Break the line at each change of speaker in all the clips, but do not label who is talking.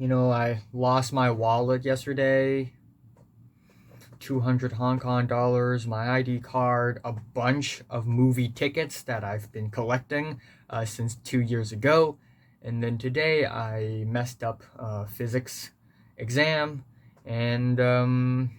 I lost my wallet yesterday, 200 Hong Kong dollars, my ID card, a bunch of movie tickets that I've been collecting since 2 years ago. And then today I messed up physics exam and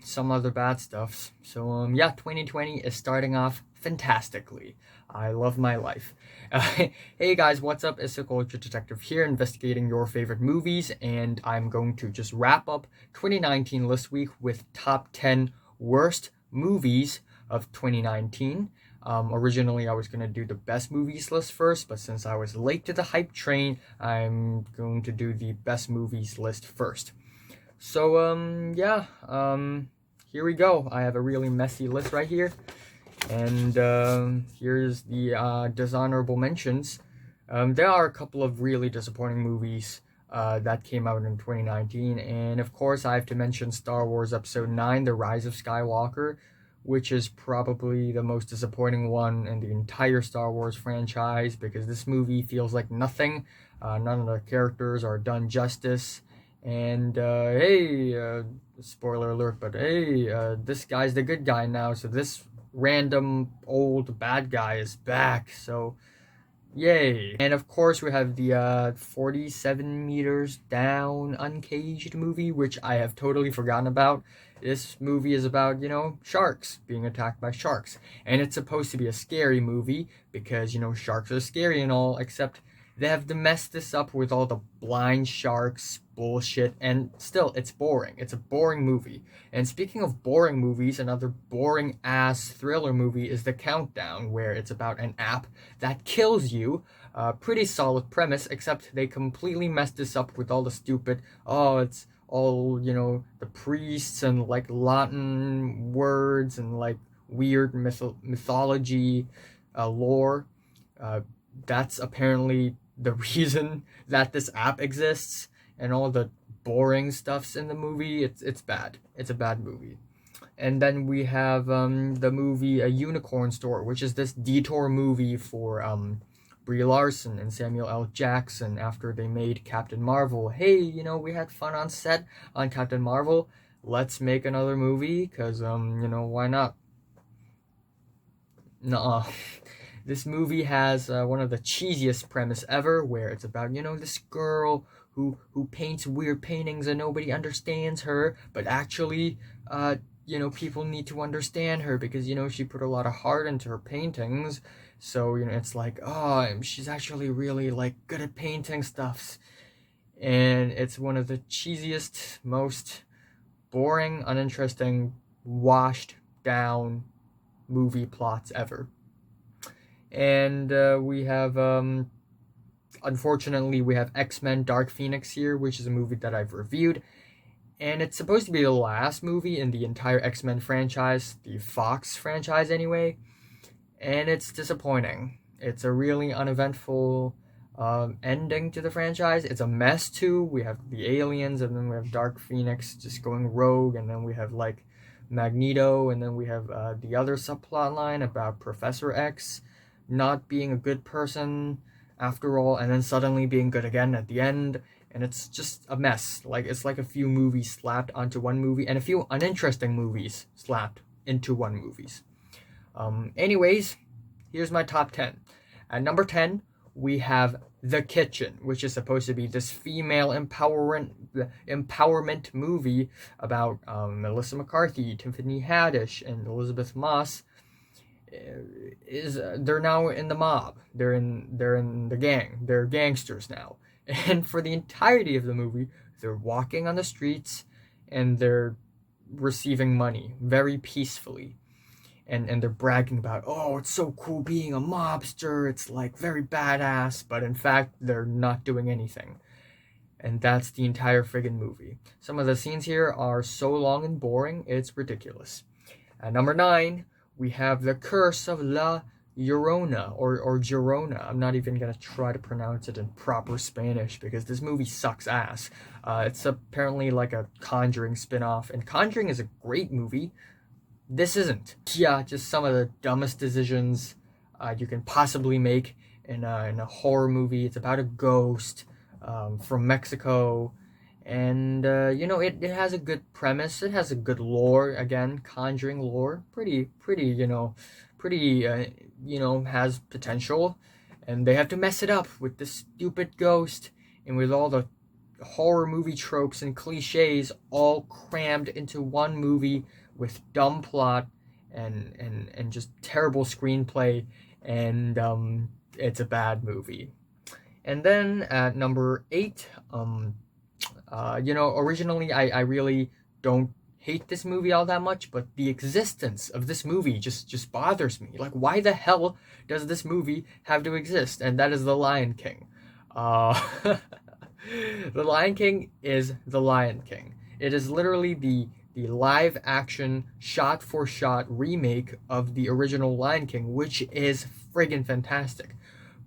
some other bad stuff. So, yeah, 2020 is starting off fantastically. I love my life. Hey guys, what's up? It's the Culture Detective here, investigating your favorite movies, and I'm going to just wrap up 2019 this week with top 10 worst movies of 2019. Originally, I was going to do the best movies list first, but since I was late to the hype train, I'm going to do the best movies list first. So, yeah, here we go. I have a really messy list right here. And here's the dishonorable mentions. There are a couple of really disappointing movies that came out in 2019. And of course, I have to mention Star Wars Episode 9, The Rise of Skywalker, which is probably the most disappointing one in the entire Star Wars franchise because this movie feels like nothing. None of the characters are done justice. And hey, spoiler alert, but hey, this guy's the good guy now, so this random old bad guy is back, so yay. And of course we have the 47 meters down Uncaged movie, which I have totally forgotten about. This movie is about, sharks being attacked by sharks, and it's supposed to be a scary movie because, sharks are scary and all, except they have to mess this up with all the blind sharks bullshit, and still, it's boring. It's a boring movie. And speaking of boring movies, another boring ass thriller movie is The Countdown, where it's about an app that kills you. Pretty solid premise, except they completely messed this up with all the stupid, it's all, the priests and like Latin words and like weird mythology lore. That's apparently the reason that this app exists, and all the boring stuffs in the movie. It's bad. It's a bad movie. And then we have the movie A Unicorn Store, which is this detour movie for Brie Larson and Samuel L. Jackson after they made Captain Marvel. Hey, we had fun on set on Captain Marvel. Let's make another movie, because, why not? Nuh-uh. This movie has one of the cheesiest premise ever, where it's about, this girl who paints weird paintings and nobody understands her, but actually, people need to understand her because, she put a lot of heart into her paintings. So, it's like, she's actually really, like, good at painting stuffs. And it's one of the cheesiest, most boring, uninteresting, washed down movie plots ever. And we have, unfortunately, we have X-Men Dark Phoenix here, which is a movie that I've reviewed. And it's supposed to be the last movie in the entire X-Men franchise, the Fox franchise anyway. And it's disappointing. It's a really uneventful ending to the franchise. It's a mess too. We have the aliens, and then we have Dark Phoenix just going rogue, and then we have like Magneto, and then we have the other subplot line about Professor X not being a good person after all, and then suddenly being good again at the end, and it's just a mess. Like, it's like a few movies slapped onto one movie, and a few uninteresting movies slapped into one movies. Anyways, here's my top 10. At number 10, we have The Kitchen, which is supposed to be this female empowerment movie about Melissa McCarthy, Tiffany Haddish, and Elizabeth Moss. They're now in the mob. They're in the gang. They're gangsters now. And for the entirety of the movie, they're walking on the streets and they're receiving money very peacefully. And they're bragging about, it's so cool being a mobster. It's like very badass, but in fact, they're not doing anything. And that's the entire friggin' movie. Some of the scenes here are so long and boring, it's ridiculous. At number 9, we have The Curse of La Llorona, or Llorona. I'm not even going to try to pronounce it in proper Spanish because this movie sucks ass. It's apparently like a Conjuring spin-off, and Conjuring is a great movie. This isn't. Yeah, just some of the dumbest decisions you can possibly make in a horror movie. It's about a ghost from Mexico, and And it has a good premise. It has a good lore. Again, Conjuring lore, pretty, pretty, has potential. And they have to mess it up with this stupid ghost and with all the horror movie tropes and cliches all crammed into one movie with dumb plot and just terrible screenplay, and it's a bad movie. And then at number 8, originally I really don't hate this movie all that much, but the existence of this movie just bothers me. Like, why the hell does this movie have to exist? And that is The Lion King. The Lion King is The Lion King. It is literally the live action shot for shot remake of the original Lion King, which is friggin' fantastic.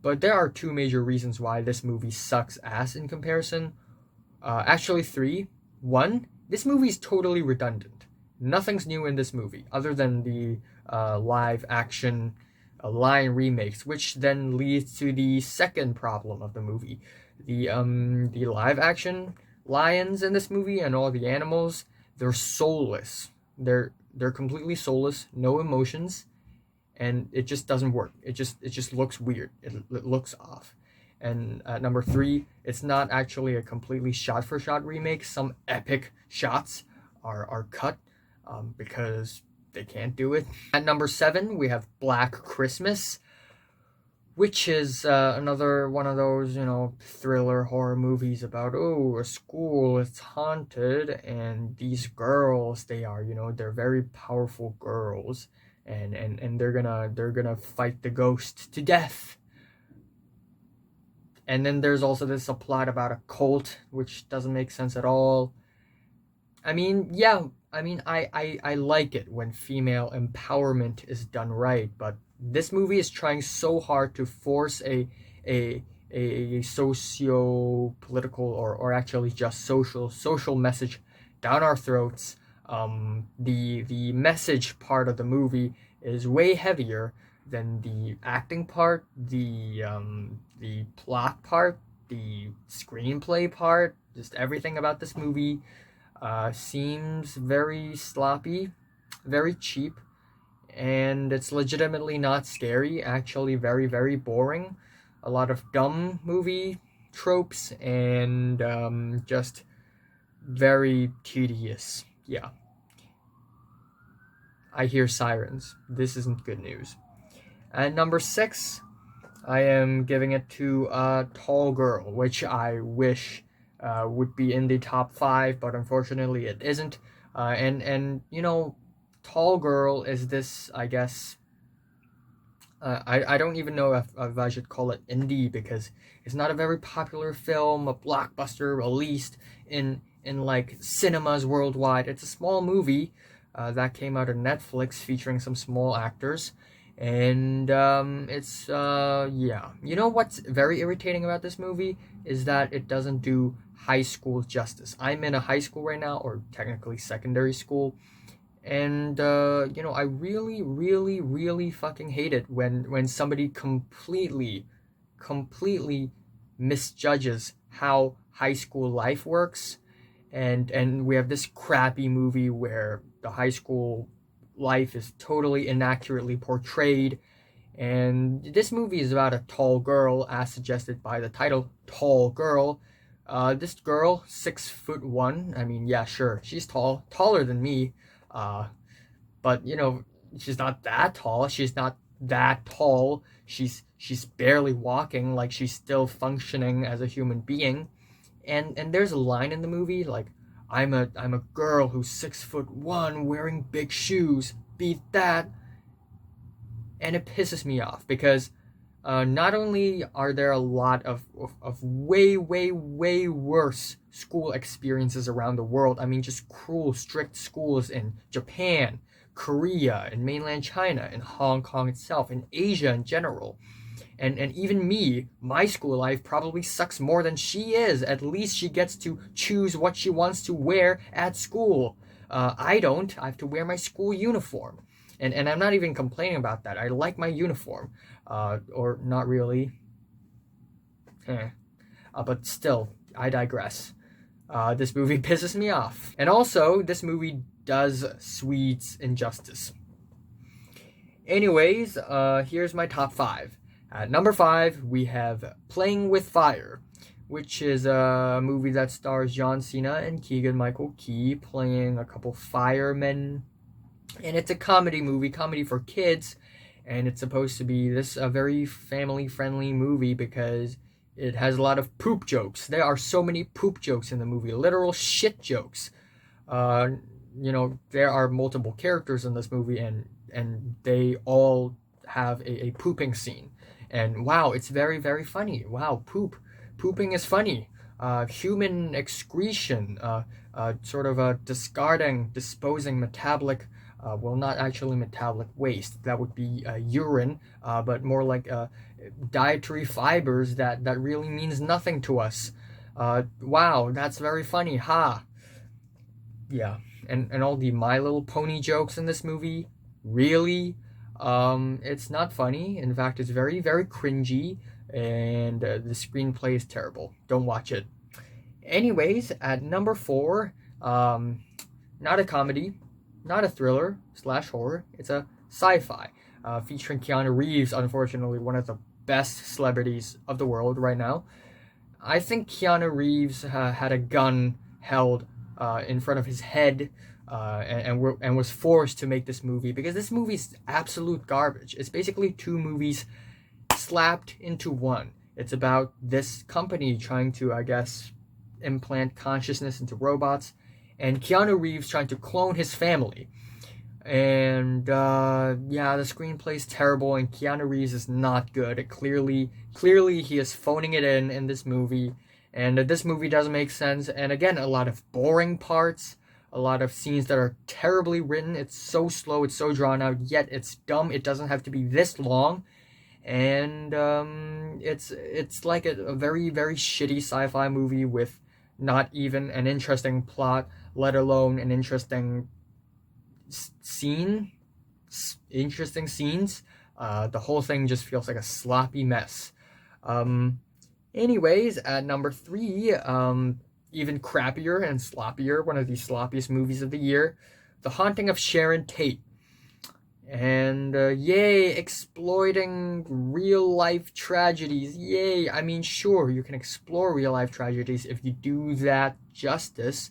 But there are 2 major reasons why this movie sucks ass in comparison. Actually 3. 1, this movie is totally redundant. Nothing's new in this movie other than the live action lion remakes, which then leads to the second problem of the movie. The live action lions in this movie and all the animals, they're soulless. They're completely soulless, no emotions, and it just doesn't work. It just looks weird. It looks off. And at number 3, it's not actually a completely shot-for-shot remake. Some epic shots are cut because they can't do it. At number 7, we have Black Christmas, which is another one of those, thriller horror movies about, a school, it's haunted, and these girls, they're very powerful girls, and they're gonna fight the ghost to death. And then there's also this plot about a cult, which doesn't make sense at all. I like it when female empowerment is done right, but this movie is trying so hard to force a socio-political or actually just social message down our throats. The message part of the movie is way heavier than the acting part, the plot part, the screenplay part. Just everything about this movie seems very sloppy, very cheap, and it's legitimately not scary. Actually, very, very boring. A lot of dumb movie tropes and just very tedious. Yeah. I hear sirens. This isn't good news. At number 6, I am giving it to Tall Girl, which I wish would be in the top 5, but unfortunately it isn't. Tall Girl is this, I guess, I don't even know if I should call it indie, because it's not a very popular film, a blockbuster released in like cinemas worldwide. It's a small movie that came out on Netflix featuring some small actors. And it's yeah. You know what's very irritating about this movie is that it doesn't do high school justice. I'm in a high school right now, or technically secondary school, and I really, really, really fucking hate it when somebody completely misjudges how high school life works, and we have this crappy movie where the high school life is totally inaccurately portrayed. And this movie is about a tall girl, as suggested by the title, Tall Girl. This girl, 6'1". I mean, yeah, sure, she's taller than me, but she's not that tall. She's not that tall. She's barely walking, like she's still functioning as a human being. And there's a line in the movie like, I'm a girl who's 6'1" wearing big shoes. Beat that. And it pisses me off because not only are there a lot of way worse school experiences around the world. I mean, just cruel, strict schools in Japan, Korea, in mainland China, in Hong Kong itself, in Asia in general. And even me, my school life probably sucks more than she is. At least she gets to choose what she wants to wear at school. I don't. I have to wear my school uniform. And I'm not even complaining about that. I like my uniform. Or not really. But still, I digress. This movie pisses me off. And also, this movie does Swedes injustice. Anyways, here's my top 5. At number 5, we have Playing with Fire, which is a movie that stars John Cena and Keegan-Michael Key playing a couple firemen. And it's a comedy movie, comedy for kids. And it's supposed to be a very family-friendly movie because it has a lot of poop jokes. There are so many poop jokes in the movie, literal shit jokes. There are multiple characters in this movie, and they all have a pooping scene. And wow, it's very, very funny. Wow, pooping is funny. Human excretion, sort of a disposing metabolic, not actually metabolic waste. That would be urine, but more like dietary fibers that really means nothing to us. Wow, that's very funny. Ha. Yeah, and all the My Little Pony jokes in this movie, really, it's not funny. In fact, it's very, very cringy, and the screenplay is terrible. Don't watch it. Anyways, at number 4, not a comedy, not a thriller / horror. It's a sci-fi, featuring Keanu Reeves, unfortunately one of the best celebrities of the world right now. I think Keanu Reeves had a gun held in front of his head, and was forced to make this movie because this movie's absolute garbage. It's basically 2 movies slapped into one. It's about this company trying to, I guess, implant consciousness into robots, and Keanu Reeves trying to clone his family. And the screenplay is terrible, and Keanu Reeves is not good. Clearly he is phoning it in this movie, and this movie doesn't make sense. And again, a lot of boring parts, a lot of scenes that are terribly written. It's so slow, it's so drawn out, yet it's dumb. It doesn't have to be this long. And it's like a very, very shitty sci-fi movie with not even an interesting plot, let alone an interesting interesting scenes. The whole thing just feels like a sloppy mess. Anyways, at number 3, even crappier and sloppier, one of the sloppiest movies of the year, The Haunting of Sharon Tate. And yay, exploiting real life tragedies. Yay. I mean, sure, you can explore real life tragedies if you do that justice,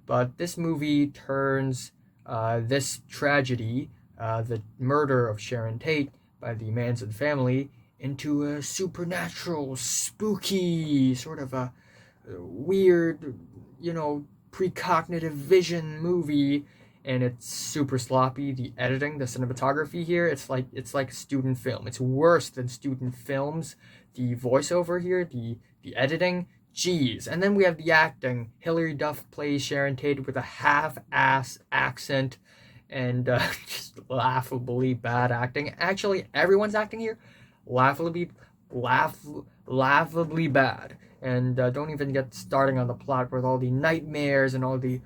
but this movie turns this tragedy, the murder of Sharon Tate by the Manson family, into a supernatural, spooky, sort of a weird, precognitive vision movie. And it's super sloppy. The editing, the cinematography here, it's like student film. It's worse than student films. The voiceover here, the editing, jeez. And then we have the acting. Hilary Duff plays Sharon Tate with a half-ass accent, and just laughably bad acting. Actually, everyone's acting here laughably bad. And don't even get starting on the plot with all the nightmares and all the,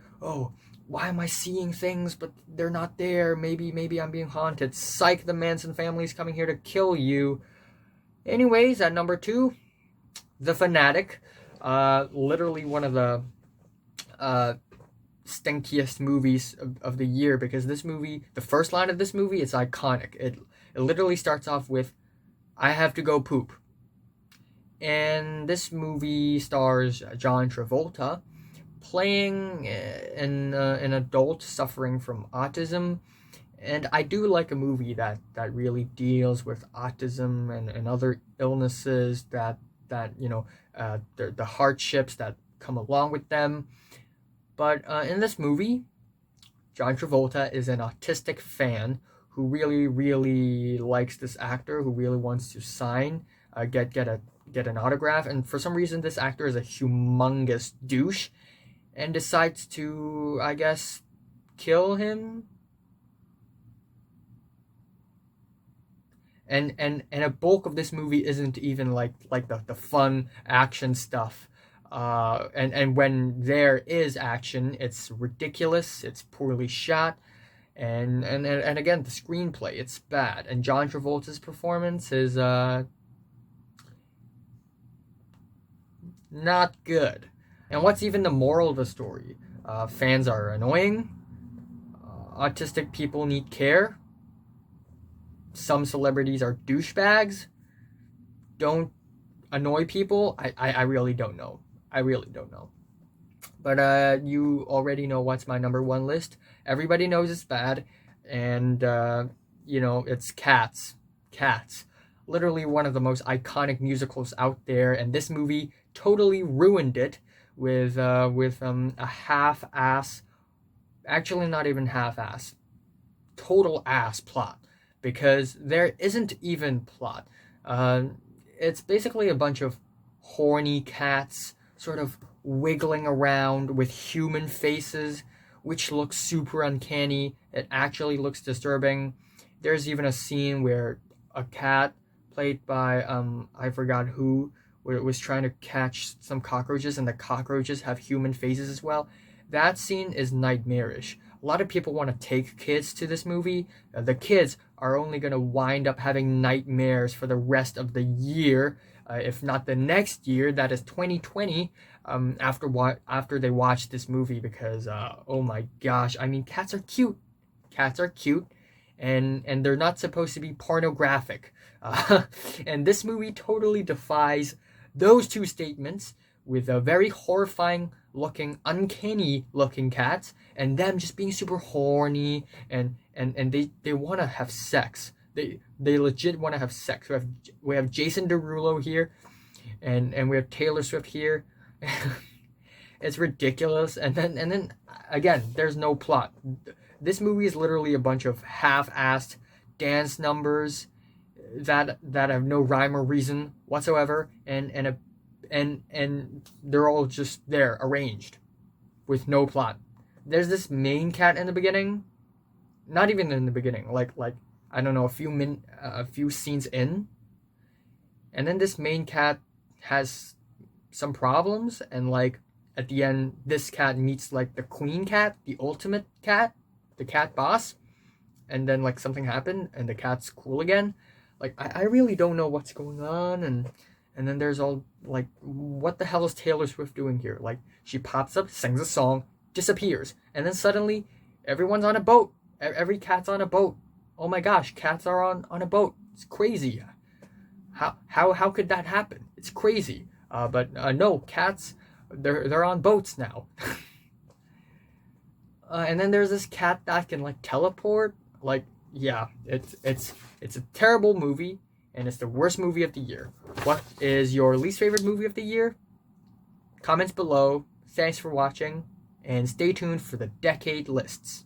why am I seeing things but they're not there? Maybe I'm being haunted. Psych, the Manson family's coming here to kill you. Anyways, at number 2, The Fanatic. Literally one of the stinkiest movies of the year, because this movie, the first line of this movie, is iconic. It literally starts off with, I have to go poop. And this movie stars John Travolta playing an adult suffering from autism. And I do like a movie that really deals with autism and other illnesses that the hardships that come along with them. But in this movie, John Travolta is an autistic fan who really, really likes this actor, who really wants to sign, get an autograph. And for some reason, this actor is a humongous douche and decides to, I guess, kill him. And a bulk of this movie isn't even like the fun action stuff. And when there is action, it's ridiculous, it's poorly shot, and again, the screenplay, it's bad. And John Travolta's performance is not good. And what's even the moral of the story? Fans are annoying. Autistic people need care. Some celebrities are douchebags. Don't annoy people. I really don't know. I really don't know. But you already know what's my number one list. Everybody knows it's bad. And, it's Cats. Cats. Literally one of the most iconic musicals out there. And this movie totally ruined it with a half-ass, actually not even half-ass, total ass plot. Because there isn't even plot. It's basically a bunch of horny cats sort of wiggling around with human faces, which looks super uncanny. It actually looks disturbing. There's even a scene where a cat played by I forgot who, where it was trying to catch some cockroaches, and the cockroaches have human faces as well. That scene is nightmarish. A lot of people want to take kids to this movie. The kids are only going to wind up having nightmares for the rest of the year, if not the next year, that is 2020, after they watch this movie, because oh my gosh, I mean, cats are cute. Cats are cute, and they're not supposed to be pornographic. And this movie totally defies those two statements, with a very horrifying looking, uncanny looking cats, and them just being super horny, and they want to have sex. They legit want to have sex. We have Jason Derulo here, and we have Taylor Swift here. It's ridiculous. And then again, there's no plot. This movie is literally a bunch of half-assed dance numbers that have no rhyme or reason whatsoever, and they're all just there, arranged, with no plot. There's this main cat in the beginning, not even in the beginning, like I don't know, a few scenes in, and then this main cat has some problems, and like at the end, this cat meets like the queen cat, the ultimate cat, the cat boss, and then like something happened, and the cat's cool again. Like I really don't know what's going on, and then there's all like, what the hell is Taylor Swift doing here? Like, she pops up, sings a song, disappears, and then suddenly everyone's on a boat. Every cat's on a boat. Oh my gosh, cats are on a boat. It's crazy. How could that happen? It's crazy. But no, cats, they're on boats now. And then there's this cat that can like teleport. Like, yeah, it's a terrible movie, and it's the worst movie of the year. What is your least favorite movie of the year? Comments below. Thanks for watching, and stay tuned for the decade lists.